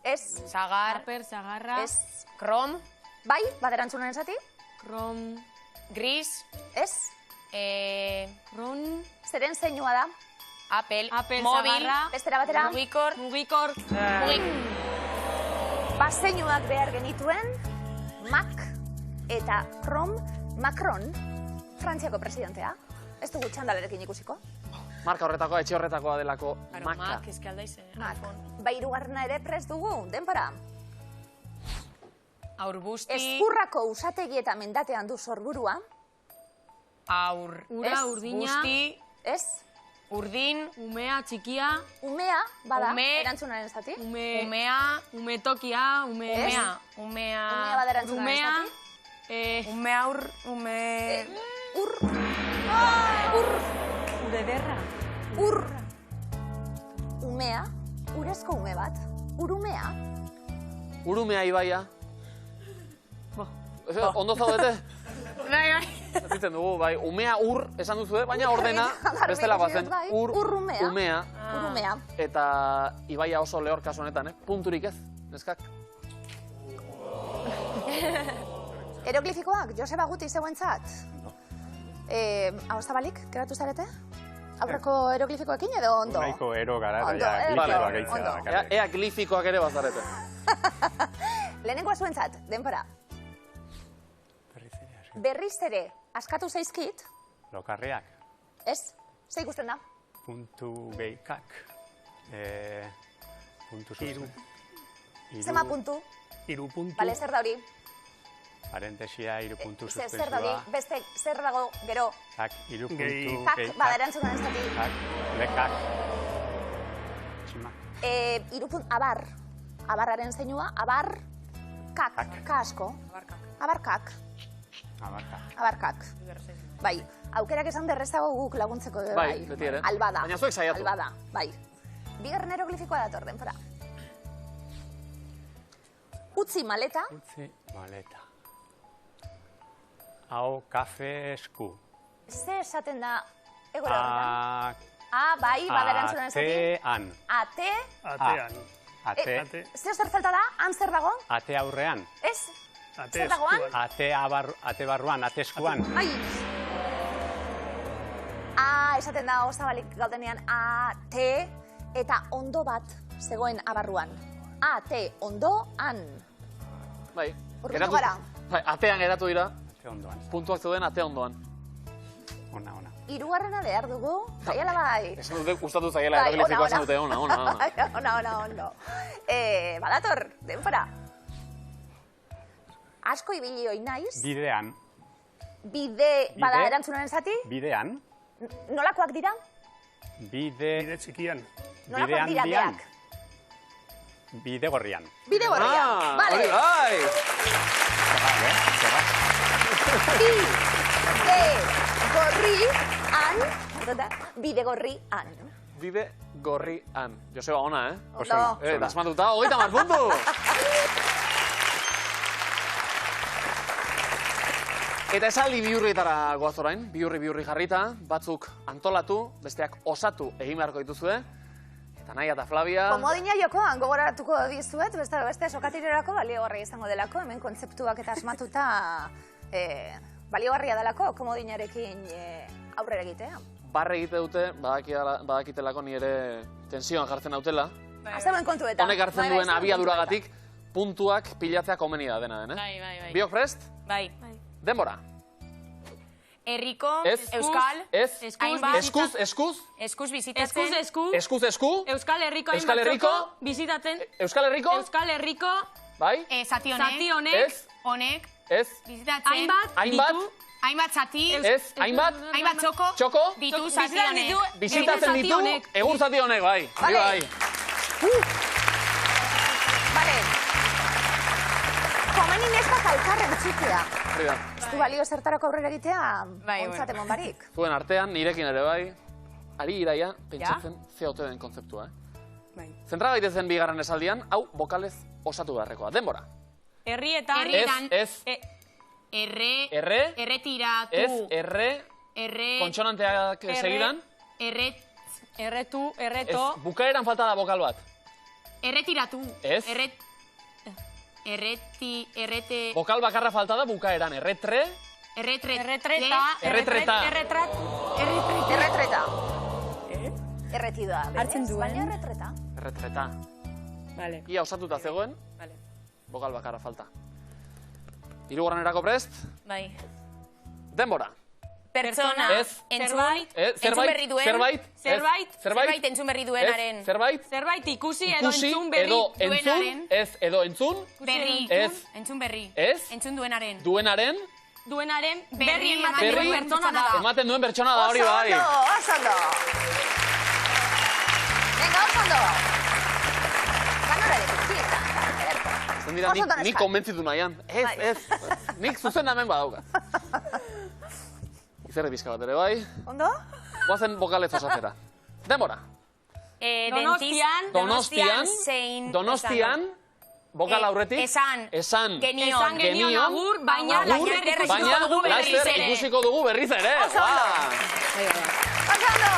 Ez. Zagar... Aper, zagarra... Ez. Krom... Bai, baderantzunan esati? Krom... Gris... Ez. Ron... Zeren zeinua da? Apel... Mobil... Bestera batera? Mugikor... Bazeinuak behar genituen, Mac eta Krom, Macron, Frantziako presidentea. Ez dugu txandalarekin ikusiko. Marka horretakoa, etxe horretakoa delako Maca. Mac, ezke aldaiz. Mac. Hirugarrena ere prest dugu, denpora. Aurbusti... Ezkurrako usategi eta mendatean du sorburua. Ura, urdina... Busti... Ez. Urdin... Umea, txikia... Umea, bada, erantzunaren zati. Umea... Umetokia, Umea... Umea bada erantzunaren zati. Umea ur... Ure derra. Umea, urezko ume bat. Urumea. Urumea ibaia. Ondo zaudete? Bai. Zitzen dugu, bai. Umea ur esan duzu, baina ordena bestela bazen. Umea. Eta ibaia oso lehor kasu honetan, punturik ez, neskak. Eroglifikoak, Joseba Guti zeuentzat. Hau zabalik, geratu zarete? Aurreko eroglifikoekin edo ondo? Nahiko ero gara eta glifikoak eitzea. Ea glifikoak ere bazarete. Lehenengoa zuentzat, denpora. Berriz ere, askatu zaizkit. Lokarriak. Ez, ze ikusten da? Puntu behikak. Puntu zuzuen. Zema puntu? 3 puntu. Bale, zer da hori? Parentesia, 3 puntu Zer da suspensua. hori? Beste, zer dago gero? Kak, 3 puntu Kak, behikak. bada erantzuna ez dati. Kak, lekak. Txima. Abar. Abarraren zeinua, abar, kak, kasko. Abarkak. Abarkak. Bai, aukerak esan derrezago guk laguntzeko. Bai, beti ere. Albada. Baina zuek saiatu. Albada, bai. Bigarren eroglifikoa dator, denpora. Utzi maleta. Utzi maleta. Hau, kafe esku. Ze esaten da egora horretan? Bai, baderantzuna esaten. Atean. Ate. Zer falta da? Han zer dago? Ate aurrean. Ez? Zer dagoan? Ate barruan, ate eskuan. Ai! Esaten da Osabalik gaudenean ate eta ondo bat zegoen abarruan. Ate, ondo, an. Bai. Urrutu gara. Bai, atean geratu dira. Ate ondoan. Puntuak zeuden ate ondoan. Ona. Hirugarrena behar dugu. Bai, ala bai. Esan dute gustatu zaiela eroglifikoa esan dute ona. Ondo. Badator, denpora. Asko ibili hoi naiz. Bidean. Bada erantzunaren zati? Bidean. Nolakoak dira? Bide txikian. Nolakoak dira deak? Bide gorrian. Bide gorrian, bale. Bai! Bide gorrian. Bide gorrian. Joseba, ona, Ondo. Dasmatuta, 30 puntu! Eta esaldi bihurrietara goaz orain, bihurri jarrita, batzuk antolatu, besteak osatu egin beharko dituzue. Eta Naia eta Flavia... Komodina jokoan gogoratuko dizuet, beste sokatirerako baliogarria izango delako, hemen kontzeptuak eta asmatuta baliogarria delako komodinarekin aurrera egitea. Barre egite dute, badakitelako ni ere tensioan jartzen nautela. Azeuen kontu eta. Honek hartzen duen abiaduragatik puntuak pilatzea komeni da dena den, Bai. Biok prest? Bai. Denbora. Herriko, Ez. euskal, hainbat, Eskuz bizitatzen, Esku. Euskal Herriko Euskal Herriko. bizitatzen. Euskal Herriko. Euskal Herriko Bai? zati zati honek, Ez. honek, Ez. bizitatzen, hainbat zati, Ez. Hainbat. Txoko. ditu zati honek. Bizitatzen ditu. Egur zati honek, bai. Bai. Bale. Komeni neskak alkarren txikia. Hori da. Ez du balio zertarako aurrera egitea, Bai, ontzat emon barik. Zuen artean, nirekin ere bai, ari iraia pentsatzen COT den kontzeptua, Bai. Zentra gaitezen bigarren esaldian, hau bokalez osatu beharrekoa. Denbora. Herrietan. Ez. Erretiratu, Ez. Kontsonanteak segidan. Erretu, Ez. erreto. Bukaeran falta da bokal bat. erretiratu, Ez. errete, Bokal bakarra falta da bukaeran. Erretreta. Erretreta. Erretida. Hartzen duen. Baina erretreta. Erretreta. Vale. Ia osatuta zegoen, Vale. bokal bakarra falta. Hirugarrenerako prest. Bai. Denbora. Pertsona, Ez. entzun Zerbait. berri duen, Zerbait. zerbait entzun berri duenaren, Zerbait. Zerbait ikusi edo Ikusi entzun berri edo entzun. duenaren. Ez edo entzun. berri, Ez. entzun berri, Ez. entzun duenaren, Duenaren. duenaren Berri berri ematen ematen duen duen pertsona da. Ematen duen pertsona da hori bai. Oso ondo. Venga, oso ondo. Ganora lekuzita. Zen dira, nik konbentzitu nahian. Ez. Nik zuzen hemen badauka. Izerri pixka bat ere bai. Ondo? Goazen bokalez osatzera. Denbora. Donostian, bokal aurretik. Esan. Genion agur, baina laster ikusiko dugu berriz ere. Oso ondo. Oso ondo.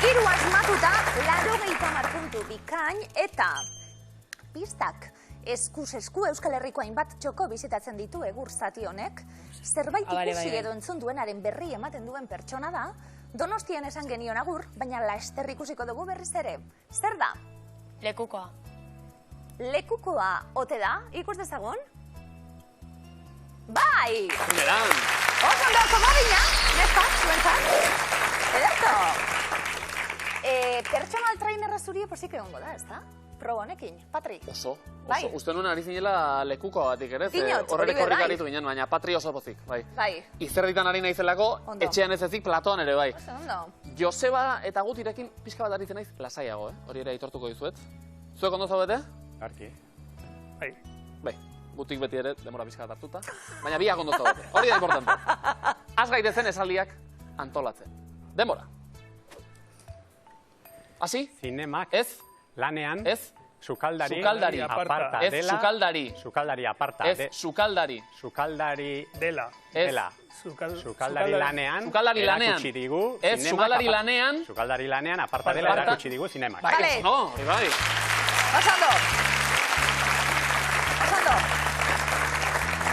Hiru asmatuta, 80 puntu bikain eta pistak eskuz esku Euskal Herriko hainbat txoko bizitatzen ditu egur zati honek. Zerbait ikusi edo entzun duenaren berri ematen duen pertsona da, Donostian esan genion agur, baina laster ikusiko dugu berriz ere. Zer da? lekukoa. Lekukoa ote da, ikus dezagun? Bai! Oso ondo, komodina, nespak, zuentzat? Ederto! Pertsonal trainerra zurie posik egongo da, ez da? Proba honekin, Patri. Oso. Bai. Uste nuen ari zinela lekuko batik ere. Dinot, Horrek hori bai. aritu ginen, baina Patri oso pozik. Bai. Bai. Izerritan ari naizelako, Ondo. etxean ez ezik, platoan ere bai. Oso ondo. Joseba eta Gutirekin pixka bat aritzen naiz lasaiago, hori ere aitortuko dizuet. Zuek ondo zaudete? Arki. Bai, Gutik beti ere denbora pixka bat hartuta. Baina biak ondo zaudete, hori da importante. Az gaitezen esaldiak antolatzen. Denbora. Hasi? Zinemak Ez? lanean Ez? sukaldari aparta dela. Ez sukaldari. Sukaldari aparta. Ez sukaldari. Sukaldari Dela. dela. Sukaldari Sukaldari Sukaldari lanean. erakutsi digu. Ez zinemak sukaldari lanean. Sukaldari lanean aparta dela Aparta. erakutsi digu zinemak. Bai, Vale. oso, hori bai. Oso ondo. Oso ondo.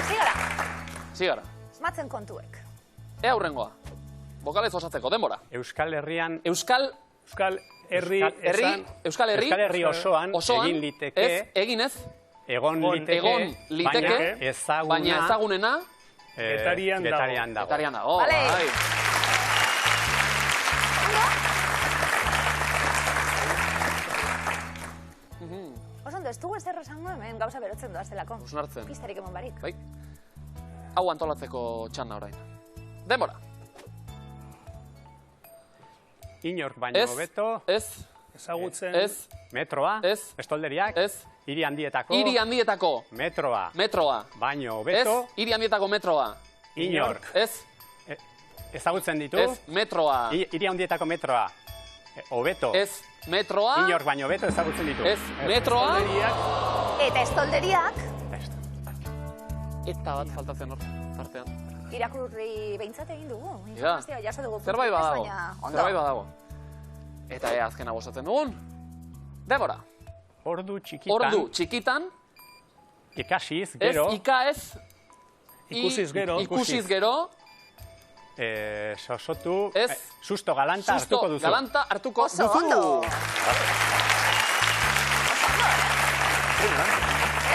Zigara, Zigara. esmatzen kontuek. Ea hurrengoa. Bokalez osatzeko, denbora. Euskal Herrian Euskal Herri, Euskal Herri osoan egin liteke, ez, egin ez, egon liteke, liteke, baina ezagunena, Getarian dago. Getarian dago. Getarian dago. Vale. Bai. Oso ondo, ez dugu ezer esango hemen gauza berotzen doazelako. Osnartzen. Pistarik emon barik. Bai. Hau antolatzeko txanda orain. Denbora. Inork baino Ez, hobeto, ez, Ezagutzen. ez, metroa, Ez. estolderiak, ez, hiri handietako, hiri handietako metroa, baino ez, hobeto, hiri handietako metroa, inork. ez, Ezagutzen ditu, ez, metroa, hiri handietako metroa, hobeto, ez, metroa, inork baino hobeto ezagutzen ditu. ez, metroa, Eta estolderiak, eta bat faltatzen hor, tartean. Irakurri behintzat egin dugu. Ja. Informazioa jaso dugu. Zerbait badago. Ondo. Zerbait badago. Eta azkena bostatzen dugun. Debora. Ordu txikitan. Ordu txikitan. Ikasiz, gero. Ez, ikaez. Ikusiz gero. Ikusiz gero. Sosotu. Ez. Susto galanta hartuko duzu. Susto galanta hartuko duzu. Oso ondo.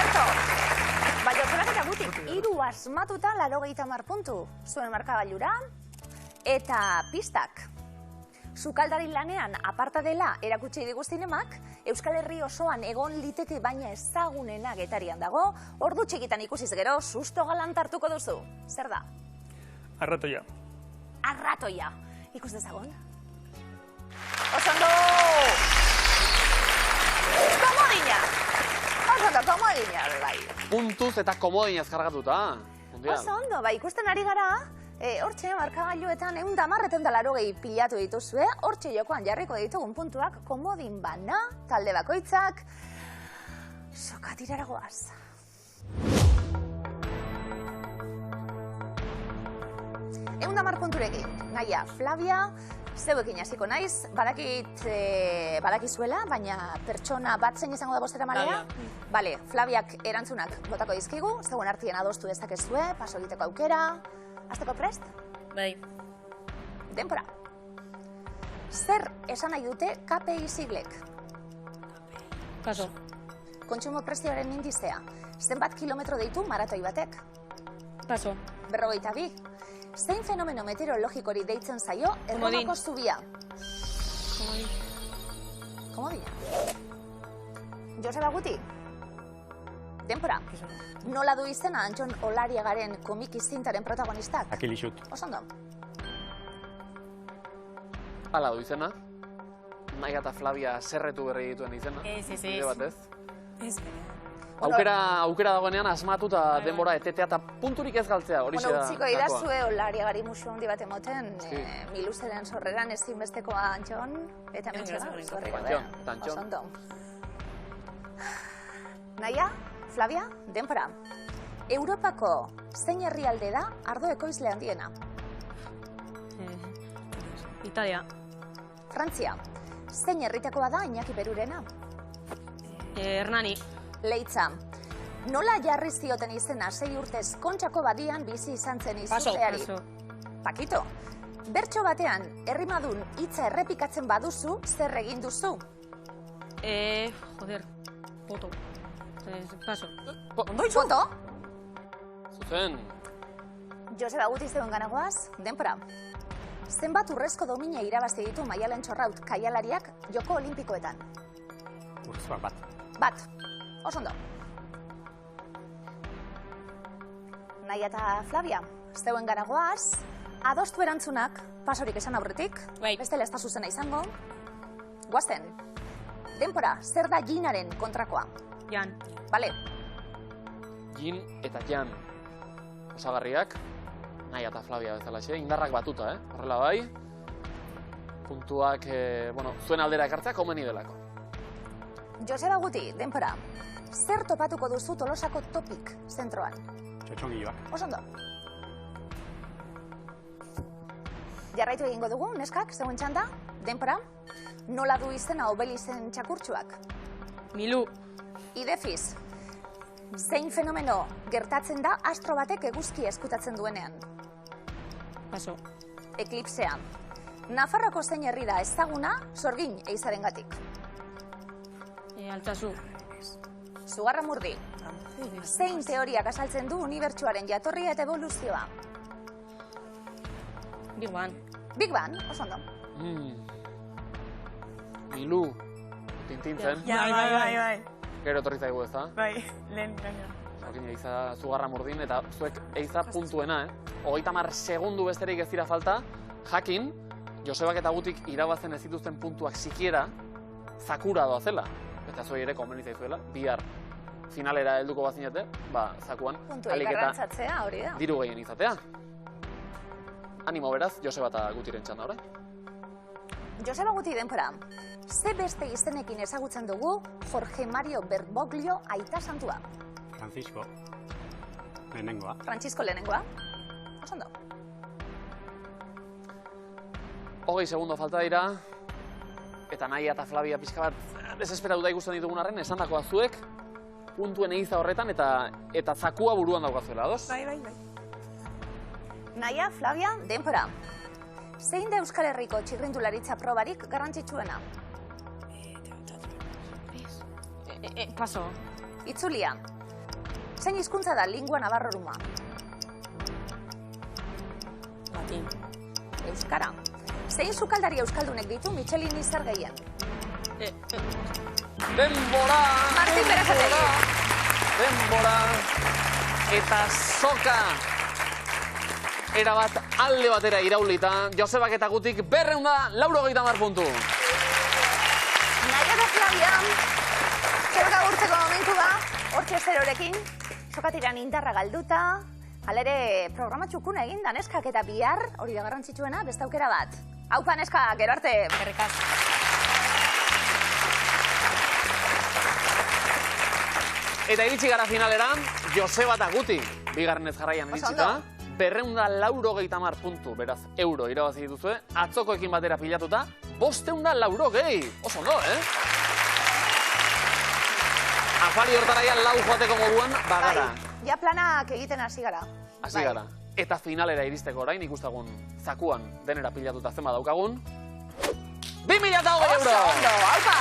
Erto. Ba, Joselak eta Gutik, 3 asmatuta 80 puntu. Zuen markagailura. Eta pistak. Sukaldari lanean aparta dela erakutsi digu zinemak, Euskal Herri osoan egon liteke baina ezagunena Getarian dago, ordu txikitan ikusiz gero, susto galanta hartuko duzu. Zer da? Arratoia. Arratoia. Ikus dezagun. Osondo! Komodina! Osondo, komodina, bai. Puntuz eta komodinaz kargatuta. Osondo, bai, ikusten ari gara, hortxe, markagailuetan 110-180 pilatu dituzue, hortxe jokoan jarriko ditugun puntuak, komodin bana, talde bakoitzak, sokatirara goaz. Eundamar punturekin, Naia, Flavia, zeuekin hasiko naiz, badakizuela, baina pertsona bat zein izango da bostera malea? Bale, Flaviak erantzunak botako dizkigu, zeuen artien adostu dezakezue, paso egiteko aukera. Azteko prest? Bai. Denpora. Zer esan nahi dute KPI siglek? Kaso. Kontsumo prezioaren indizea. Zenbat kilometro deitu maratoi batek? Paso. 52. Zein fenomeno meteorologikori deitzen zaio Erromako zubia? Komodina. Joseba Guti? Denpora. Nola du izena Antxon Olariagaren komiki zintaren protagonistak? Akilisut. Osondo. Hala du izena. Naia eta Flavia zerretu berri dituen izena. Ez. Bide batez. Ez. Aukera dagoenean asmatu eta denbora etetea eta punturik ez galtzea. Hori da. Utziko idazue Olariagari musu handi bat emoten, Miluzeren sorreran ezinbestekoa Antxon, eta Antxon. Osondo. Naia? Flavia, denpora. Europako zein herrialde da ardo ekoizle handiena? Italia. Frantzia. Zein herritakoa da Iñaki Perurena? Hernani. Leitza. Nola jarri zioten izena 6 urtez Kontxako badian bizi izan zen izuteari? Paso. Pakito. Bertso batean, herrimadun hitza errepikatzen baduzu, zer egin duzu? Joder. Poto. Paso. Foto? Zuzen. Joseba Guti zeuen ganagoaz, denpora. Zenbat urrezko domina irabazi ditu Maialen Txorraut kaialariak joko olimpikoetan? Urrezkoak bat. Bat. Osondo. Naia eta Flavia, zeuen ganagoaz, adostu erantzunak, pasorik esan aurretik, bestela ez da zuzena izango. Guazten. Denpora, zer da ginaren kontrakoa? Jan. Bale. Gin eta jan. Osagarriak. Naia eta Flavia bezalaxe. Indarrak batuta, horrela bai. Puntuak, zuen aldera ekartzea komeni delako. Joseba Guti, denpora. Zer topatuko duzu Tolosako topik zentroan? Txotxongilloak. Osondo. Jarraitu egingo dugu, neskak, zeuen txanda, denpora. Nola du izena Obelizen txakurtxuak? Milu. Idefiz. Zein fenomeno gertatzen da astro batek eguzki eskutatzen duenean? Paso. Eklipsea. Nafarroko zein herri da ezaguna sorgin eizarengatik? Altsasu. Zugarramurdi. Zein teoriak azaltzen du unibertsuaren jatorria eta evoluzioa? Big Bang. Big Bang, osondo. Milu. Tintintzen. Bai. Gero etorri zaigu ez da? Bai, lehen gaina. Jakin eiza Zugarramurdin eta zuek eiza puntuena, 30 segundu besterik ez dira falta. Jakin, Josebak eta Gutik irabazten ez dituzten puntuak sikiera zakura doazela. Eta zuei ere komeni zaizuela, bihar finalera helduko bazinete, zakuan puntuei garrantzatzea hori da. Diru gehien izatea. Animo beraz, Joseba eta Gutiren txanda orain. Joseba Guti denpora. Ze beste izenekin ezagutzen dugu Jorge Mario Bergoglio aita santua? Francisco. Lehenengoa. Frantzisko lehenengoa. Oso ondo. 20 segundo falta dira. Eta Naia eta Flavia pixka bat desesperatuta ikusten ditugun arren, esandakoa zuek, puntuen egiza horretan eta zakua buruan daukazuela, ados? Bai. Naia, Flavia, denpora. Zein da Euskal Herriko txirrindularitza probarik garrantzitsuena? Paso. Itzulia. Zein hizkuntza da lingua navarroruma? Latin. Euskara. Zein sukaldari euskaldunek ditu Michelin izar gehien? Denbora! Martin Berazategi. Denbora! Eta soka! Erabat alde batera iraulita, Josebak eta Gutik 290 puntu. Naia da Flavia, zerga urtzeko momentu da, hortxe zerorekin, sokatiran indarra galduta, halere programa txukuna egin da neskak eta bihar, hori da garrantzitsuena, beste aukera bat. Haupa neskak, gero arte. Berrikaz. Eta iritsi gara finalera, Joseba eta Guti, bigarrenez jarraian iritsita. 290 puntu, beraz, euro irabazi dituzue, atzokoekin batera pilatuta, 580. Oso ondo, Afari hortaraian lau joateko moduan, bagara. Ja planak egiten hasi gara. Hasi gara. Eta finalera iristeko orain ikustagun zakuan denera pilatuta zema daukagun. 2.020 euro! Oso ondo, haupa!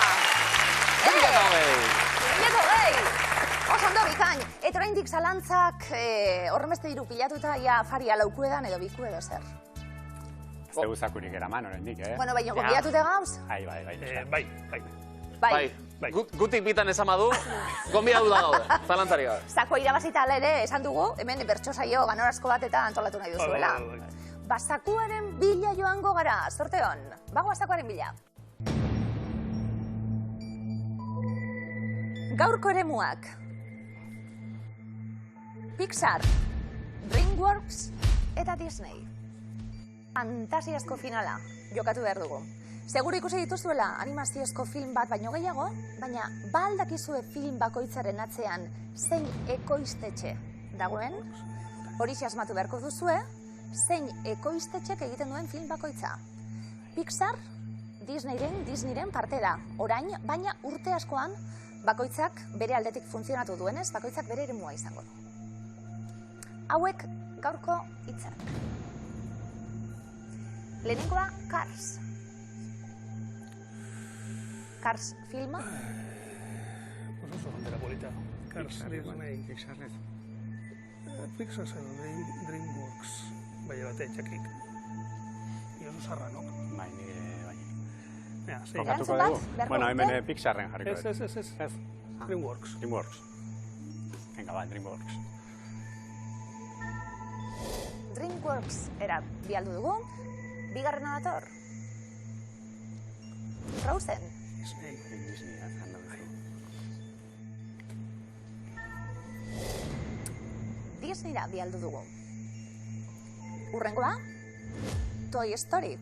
2.020! 2.020! Oso ondo bikain. Eta oraindik zalantzak horrenbeste diru pilatuta, ja Afaria laukuedan edo biku edo zer. Ez dugu zakurik eraman oraindik, Bueno, baina gonbidatute gauz? Bai. Gutik bitan esan badu, gonbidatu da gaude, zalantzari gabe. Zakoa irabazita ere esan dugu, hemen bertso saio ganorazko bat eta antolatu nahi duzuela. Basakuaren bila joango gara, sorte hon. Bago basakuaren bila. Gaurko eremuak. Pixar, DreamWorks eta Disney. Fantasiazko finala jokatu behar dugu. Seguro ikusi dituzuela animaziozko film bat baino gehiago, baina ba aldakizue film bakoitzaren atzean zein ekoiztetxe dagoen, hori asmatu beharko duzue, zein ekoiztetxek egiten duen film bakoitza. Pixar, Disneyren parte da, orain, baina urte askoan, bakoitzak bere aldetik funtzionatu duenez, bakoitzak bere eremua izango du. Hauek gaurko hitzak. Lehenengoa, Cars. Cars filma? Pues oso bandera polita. Cars, Disney. Pixar edo DreamWorks. Bai, bate txakik. I oso zarra, no? Bai, nire bai. Kokatuko dugu? Bueno, hemen Pixarren jarriko. Ez. DreamWorks. Venga, ba, DreamWorks. DreamWorks era bialdu dugu. Bigarrena dator. Frozen. Disney. Disneyra bialdu dugu. Urrengoa, Toy Story.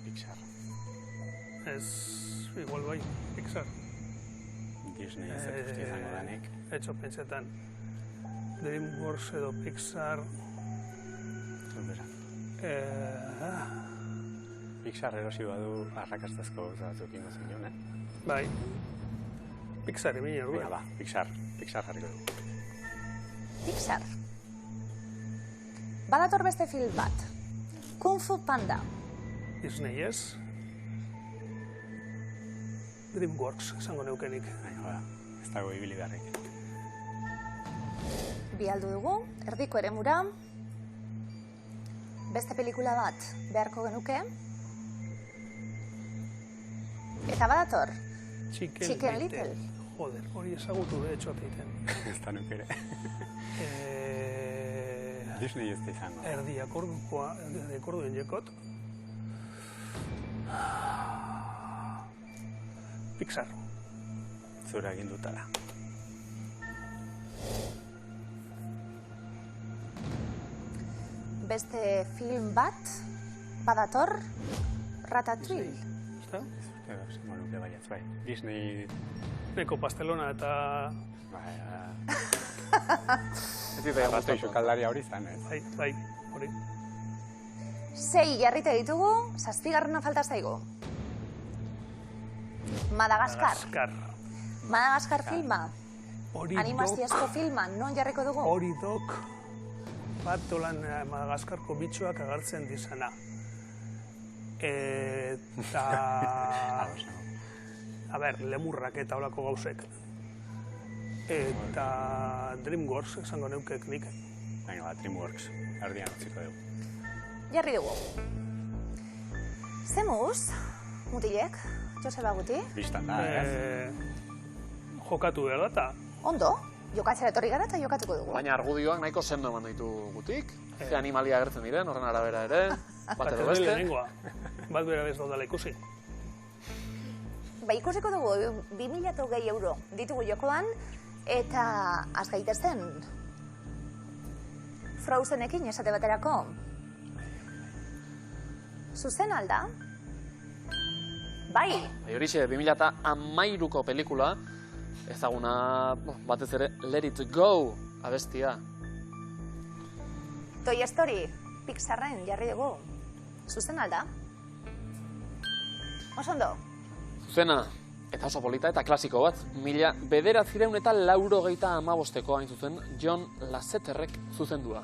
Pixar. Ez, igual bai, Pixar. Disney ez dut izango danik. Etxo pentsetan. DreamWorks edo Pixar. Pixar erosi badu arrakastazko batzuk ingo zen, Bai. Pixar emina Venga, duen. ba, Pixar jarriko dugu. Pixar. Badator beste film bat. Kung Fu Panda. Disney ez. DreamWorks, esango neukenik. Venga, ba, ez dago ibili beharrik. Bialdu dugu, erdiko eremura. Beste pelikula bat beharko genuke. Eta badator, Chicken Little. Joder, hori ezagutu de etxoteiten. Ez da nuk ere. Disney ez da izango. Erdi akorduen jekot. Pixar. Zure egin dutala. Beste film bat badator, Ratatouille. Ezta? Esango nuke baiatz, bai. Disney... Neko pastelona eta... Bai, Ez dira Arrastoi sukaldaria hori zan, ez? Bai, hori. 6 jarrite ditugu, 7. falta zaigu. Madagaskar. Madagaskar filma. Animaziozko filma, non jarriko dugu? Hori dok, bat olan Madagaskarko bitxoak agertzen dizana. Eta... A ber, lemurrak eta olako gauzek. Eta DreamWorks esango neukek nik. Baina, DreamWorks, erdian utziko dugu. Jarri dugu. Zemuz, mutilek, Joseba Guti? Bistan da, Jokatu behar da, Ondo, jokatzera etorri gara eta jokatuko dugu. Baina argudioak nahiko sendo eman ditu Gutik. Ze animalia agertzen diren, horren arabera ere. Bat edo beste. Bat bera bez daudela ikusi. Ba, ikusiko dugu, 2020 euro ditugu jokoan, eta az gaitezen Frozenekin esate baterako. Zuzen alda? Bai. Horixe, 2013ko pelikula, ezaguna batez ere Let It Go abestia. Toy Story, Pixarren jarri dugu. Zuzen alda? Osondo? Zuzena, eta oso polita eta klasiko bat, 1995ko hain zuzen, John Lasseterrek zuzendua.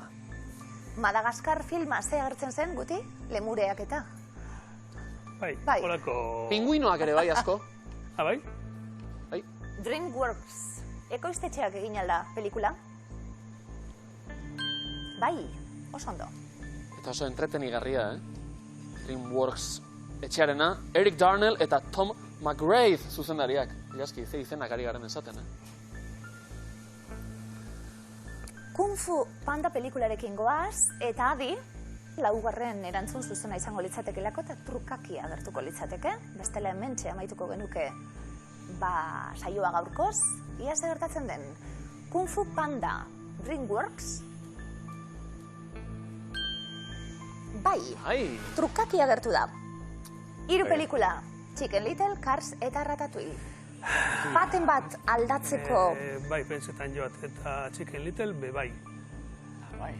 Madagaskar filma ze agertzen zen, Guti? Lemureak eta? Bai, horako... Pinguinoak ere bai asko. Bai? Bai. DreamWorks, ekoiztetxeak egin alda pelikula? Bai, oso ondo. Eta oso entretenigarria, DreamWorks etxearena, Eric Darnell eta Tom McGrath zuzendariak. Ilaski, ze izenak ari garen esaten, Kung Fu Panda pelikularekin goaz, eta adi, 4. erantzun zuzena izango litzatekelako eta trukakia agertuko litzateke. Bestela hementxe amaituko genuke saioa gaurkoz. Ia ze gertatzen den, Kung Fu Panda, DreamWorks? Bai, trukakia agertu da. 3 pelikula, Chicken Little, Cars eta Ratatouille. Baten bat aldatzeko... Bai, pentsetan joat, eta Chicken Little be bai. Bai.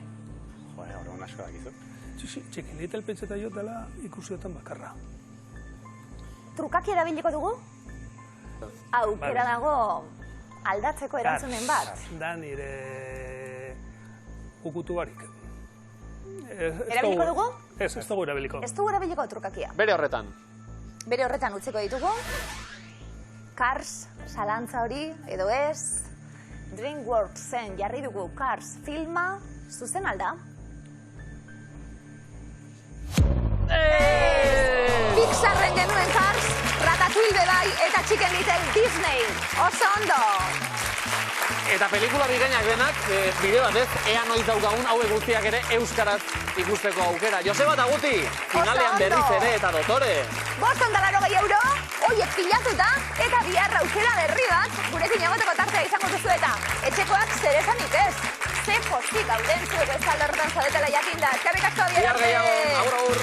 Joder, horregun asko dakizu. Chicken Little pentsetan joat dela ikusiotan bakarra. Trukaki erabiliko dugu? Aukera dago aldatzeko erantzunen bat. Da nire ukutu barik. Erabiliko dugu? Ez dugu erabiliko. Ez dugu erabiliko trukakia. Bere horretan. Bere horretan utziko ditugu. Cars, salantza hori, edo ez. DreamWorksen jarri dugu Cars filma, zuzen alda? Pixarren genuen Cars, Ratatouille bai eta Chicken Little Disney. Oso ondo! Eta pelikula bigainak denak, bide batez, ea noiz daukagun hauek guztiak ere euskaraz ikusteko aukera. Joseba eta Guti, finalean berriz ere eta dotore. 580 euro, oiek pilatuta, eta bihar aukera berri bat, gurekin egoteko tartea izango duzu eta etxekoak zer esanik ez. Ze pozik gauden zuek ez alderretan zadetela jakinda. Eskerrik asko, bihar arte! Bihar gehiago, agur.